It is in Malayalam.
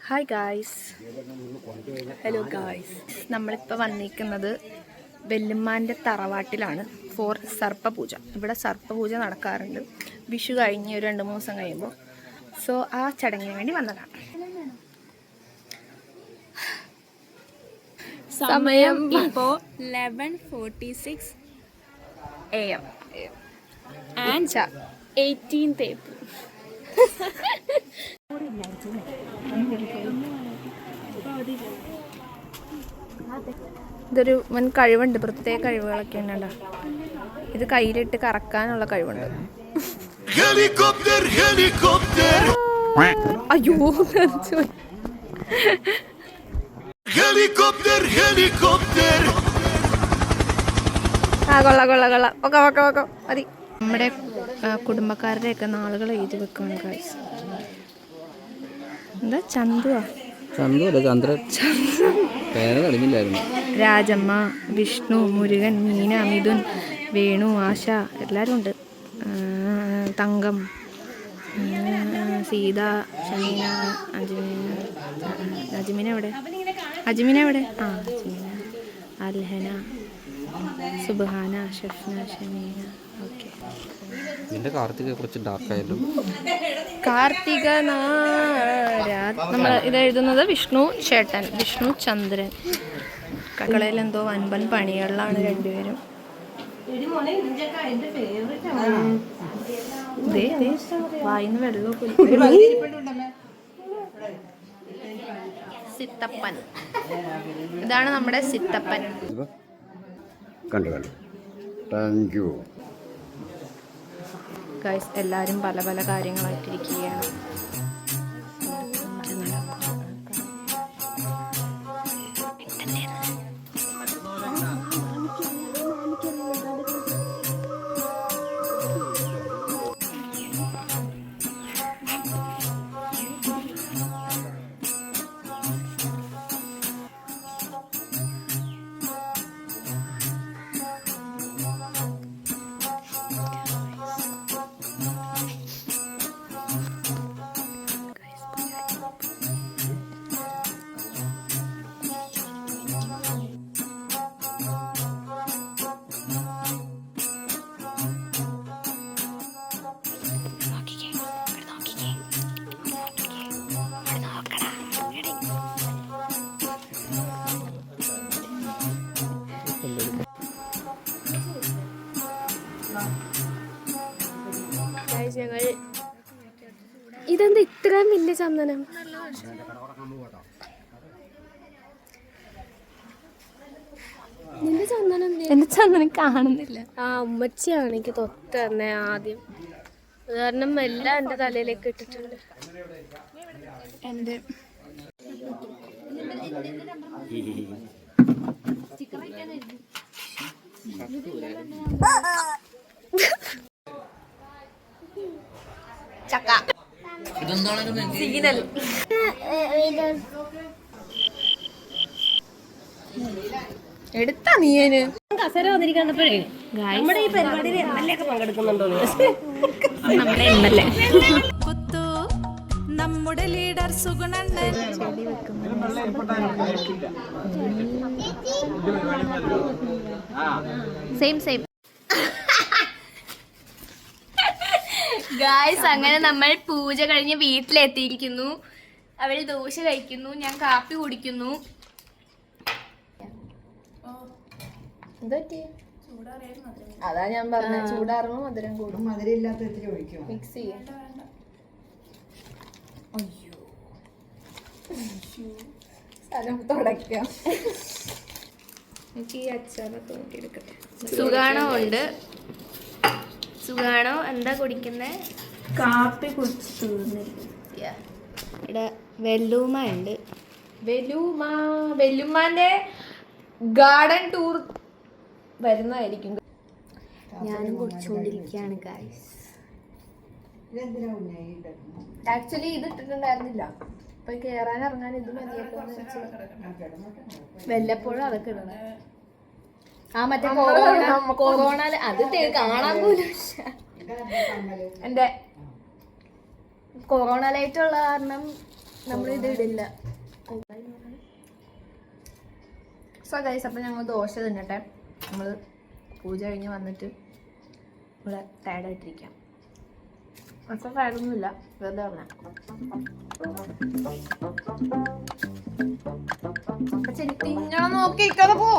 Hi guys, hello guys. നമ്മളിപ്പോൾ വന്നിരിക്കുന്നത് വെല്ലുമ്മാൻ്റെ തറവാട്ടിലാണ് ഫോർ സർപ്പപൂജ. ഇവിടെ സർപ്പപൂജ നടക്കാറുണ്ട് വിഷു കഴിഞ്ഞ് ഒരു 2-3 ദിവസം കഴിയുമ്പോൾ. സോ ആ ചടങ്ങിന് വേണ്ടി വന്നതാണ്. സമയം ഇപ്പോൾ 11:46 AM and 18th April. ഇതൊരു വൻ കഴിവുണ്ട്, പ്രത്യേക കഴിവുകളൊക്കെ ഉണ്ടല്ലോ. ഇത് കയ്യിലിട്ട് കറക്കാനുള്ള കഴിവുണ്ട്. അയ്യോ, ആ കൊള്ളാം കൊള്ളാം കൊള്ളാം. ഓക്കെ ഓക്കെ ഓക്കെ മതി. നമ്മുടെ കുടുംബക്കാരുടെയൊക്കെ നാളുകൾ എഴുതി വെക്കുകയാണ് ഗൈസ്. എന്താ ചന്തുവാ? രാജമ്മ, വിഷ്ണു, മുരുകൻ, മീന, മിഥുൻ, വേണു, ആശ എല്ലാവരും ഉണ്ട്. തങ്കം, സീത, ഷമീന, അജ്മീന എവിടെ? അജ്മീന അൽഹന, സുബ്ഹാന, ഷഫ്ന, ഷമീന. ഓക്കെ. കാർത്തിക കുറച്ച് ഡാർക്കായല്ലോ. കാർത്തിക നമ്മൾ ഇത് എഴുതുന്നത് വിഷ്ണു ചേട്ടൻ, വിഷ്ണു ചന്ദ്രൻ. കടകളിൽ എന്തോ വൻപൻ പണികളിലാണ് രണ്ടുപേരും. വായിന്ന് വെള്ളമൊക്കെ. സിത്തപ്പൻ, ഇതാണ് നമ്മുടെ സിത്തപ്പൻ. ഗൈസ്, എല്ലാവരും പല പല കാര്യങ്ങളായിട്ടിരിക്കുകയാണ്. ഞങ്ങൾ ഇതെന്താ ഇത്രയും വലിയ ചന്ദനം? നിന്റെ ചന്ദനം, എന്റെ ചന്ദനം കാണുന്നില്ല. ആ ഉമ്മച്ചിയാണ് എനിക്ക് തൊട്ട് തന്നെ ആദ്യം. കാരണം എല്ലാം എൻ്റെ തലയിലേക്ക് ഇട്ടിട്ടുണ്ട്. എൻ്റെ ചക്ക സിഗ്നൽ. എടുത്താ നീയന് കസര വന്നിരിക്കുന്നപ്പോഴേ നമ്മുടെ ഈ പരിപാടിയിൽ MLA ഒക്കെ പങ്കെടുക്കുന്നുണ്ടോ? നമ്മുടെ MLA നമ്മുടെ ലീഡർ സുഗുണണ്ണൻ സെയിം സെയിം. ഗായ്സ്, അങ്ങനെ നമ്മൾ പൂജ കഴിഞ്ഞ് വീട്ടിലെത്തിയിരിക്കുന്നു. അവൾ ദോശ കഴിക്കുന്നു, ഞാൻ കാപ്പി കുടിക്കുന്നു. അതാ ഞാൻ പറഞ്ഞ ചൂടാറുമ്പോ മധുരം കൂടും. മിക്സ് ചെയ്യാം. സ്ഥലം തുടയ്ക്കാം. എനിക്ക് ഈ അച്ചാറൊക്കെ നോക്കിയെടുക്കട്ടെ. സുഗാണോ ഉണ്ട്. സുഗാണോ എന്താ കുടിക്കുന്നേ? കാപ്പി കുടിച്ചു. ഇവിടെ വെല്ലൂമ്മ ഉണ്ട്. വെല്ലുമ്മാന്റെ ഗാർഡൻ ടൂർ വരുന്നതായിരിക്കും. ഞാനും കുടിച്ചുകൊണ്ടിരിക്കുകയാണ് ഗൈസ്. ആക്ച്വലി ഇത് ഇട്ടിട്ടുണ്ടായിരുന്നില്ല. ഇപ്പൊ കേറാൻ ഇറങ്ങാൻ ഇത് മതിയാക്കുമെന്ന് വെച്ചാൽ വല്ലപ്പോഴും അതൊക്കെ ഇടണം. ആ മറ്റേ കൊറോണ അത് കാണാൻ പോലും എന്റെ കൊറോണ ലൈറ്റ് ഉള്ള കാരണം നമ്മളിത് ഇടില്ല. സോ ഗൈസ്, അപ്പം ഞങ്ങൾ ദോശ തിന്നട്ടെ. നമ്മൾ പൂജ കഴിഞ്ഞ് വന്നിട്ട് ഇവിടെ ടയർഡായിട്ടിരിക്കാം. അത്ര ടയർഡൊന്നുമില്ല, വെറുതെ പറഞ്ഞാൽ. തിന്നണം നോക്കി പോ.